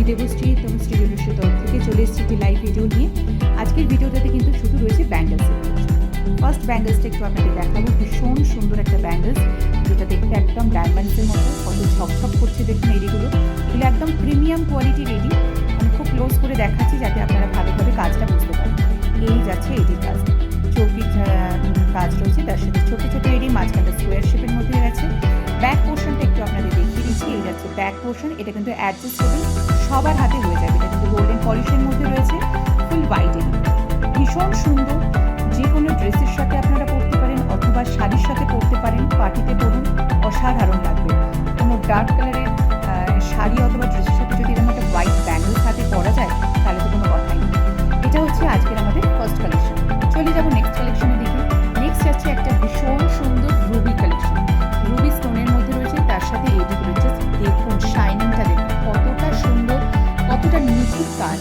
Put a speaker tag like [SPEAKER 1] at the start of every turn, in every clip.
[SPEAKER 1] দেবশ্রী তনুশ্রী জুয়েলার্সের তরফ থেকে চলে এসেছি একটি লাইভ ভিডিও নিয়ে। আজকের ভিডিওটাতে কিন্তু শুধু রয়েছে ব্যাঙ্গেলসের। ফার্স্ট ব্যাঙ্গেলসটা একটু আপনাদের দেখাবো। ভীষণ সুন্দর একটা ব্যাঙ্গেলস, যেটা দেখতে একদম ডায়মন্ডসের মতো, কত ঝকঝক করছে দেখুন এডিগুলো। এগুলো একদম প্রিমিয়াম কোয়ালিটির এডি। আমি খুব ক্লোজ করে দেখাচ্ছি যাতে আপনারা ভালোভাবে কাজটা বুঝতে পারেন। এই যাচ্ছে এডির কাজ, চৌকির কাজ রয়েছে, তার সাথে ছোটো ছোটো এডি, মাঝখানটা স্কোয়ার শেপের মধ্যে গেছে। ব্যাক পোর্শনটা একটু আপনাদের দেখিয়ে দিচ্ছি। এই যাচ্ছে ব্যাক পোর্শন, এটা কিন্তু অ্যাডজাস্টেবল, সবার হাতে হয়ে যাবে। এটা কিন্তু গোল্ডেন পলিশের মধ্যে রয়েছে, ফুল হোয়াইট এডি, ভীষণ সুন্দর। যে কোনো ড্রেসের সাথে আপনারা পরতে পারেন অথবা শাড়ির সাথে পরতে পারেন, পার্টিতে পরুন, অসাধারণ লাগবে। কোনো ডার্ক কালারের শাড়ি অথবা ড্রেসের সাথে যদি এরকম একটা হোয়াইট ব্যাঙ্গেলস হাতে পরা যায় তাহলে তো কোনো কথাই নেই। এটা হচ্ছে আজকের আমাদের ফার্স্ট কালেকশন। চলে যাবো নেক্সট কালেকশনের দিকে। নেক্সট যাচ্ছে একটা ভীষণ সুন্দর রুবি কালেকশন। রুবি স্টোনের মধ্যে রয়েছে, তার সাথে এডি রয়েছে। দেখুন শাইনিংটা দেখুন কতটা সুন্দর, কতটা নিখুঁত কাজ।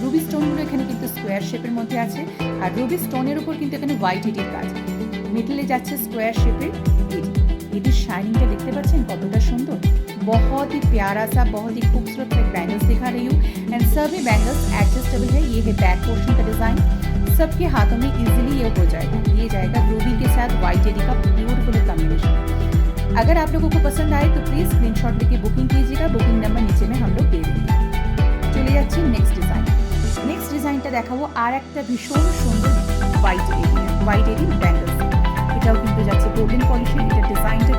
[SPEAKER 1] রুবি স্টোনগুলো এখানে কিন্তু স্কোয়ার শেপের মধ্যে আছে, আর রুবি স্টোনের উপর কিন্তু এখানে হোয়াইট এডির কাজ। মিডলে যাচ্ছে স্কোয়ার শেপের এডি। এডির শাইনিংটা দেখতে পাচ্ছেন কতটা সুন্দর। बहुत ही प्यारा सा, बहुत ही खूबसूरत एक बैंगल्स दिखा रही हूँ। एंड सभी बैंगल्स एडजस्टेबल है। ये है बैक पोर्शन का डिज़ाइन, सबके हाथों में इजीली ये हो जाएगा। ये जाएगा रूबी के साथ वाइट एडी का ब्यूटीफुल कॉम्बिनेशन। अगर आप लोगों को पसंद आए तो प्लीज़ स्क्रीनशॉट लेके बुकिंग कीजिएगा। बुकिंग नंबर नीचे में हम लोग दे देंगे। चले যাচ্ছি নেক্সট ডিজাইন। নেক্সট ডিজাইনটা দেখাবো আর একটা ভীষণ সুন্দর হোয়াইট এডি ব্যাঙ্গলস। এটাও কিন্তু যাচ্ছে গোল্ডেন পলিশের। এটা ডিজাইনটা